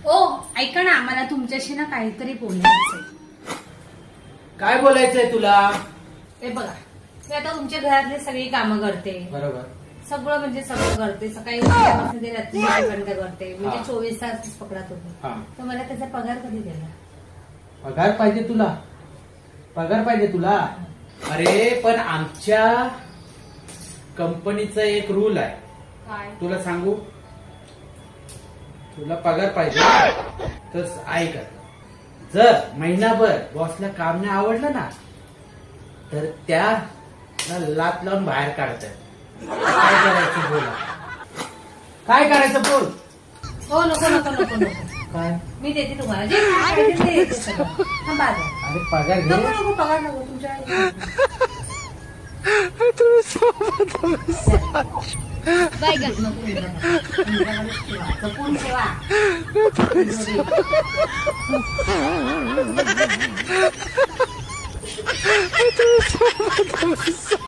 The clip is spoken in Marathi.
ओ ऐका ना, मला तुमच्याशी ना काहीतरी बोलायचंय. काय बोलायचंय तुला? हे बघा, मी आता तुमच्या घरातली सगळी कामं करते, बरोबर. सगळं म्हणजे सगळं करते. सकाळी उठल्यापासून ते रात्रीपर्यंत करते, म्हणजे हा. 24 तास पकडत होते. हा. तर मला त्याचा पगार कधी देणार? पगार पाहिजे तुला? पगार पाहिजे तुला? अरे पण आमच्या कंपनीचा एक रूल आहे, काय? तुला सांगू. तुला पगार पाहिजे तर ऐक, जर महिनाभर बॉसला काम नाही आवडलं ना तर त्या लात लावून बाहेर काढतात. काय करायचं बोल? काय करायचं बोल? हो, नको नको नको नको. काय? मी देते तुम्हाला जे पाहिजे ते देते सगळं. थांबा आता. अरे पगार नको घे. नको, पगार नको तुमच्या. बायगन नको, जपून ठेवा.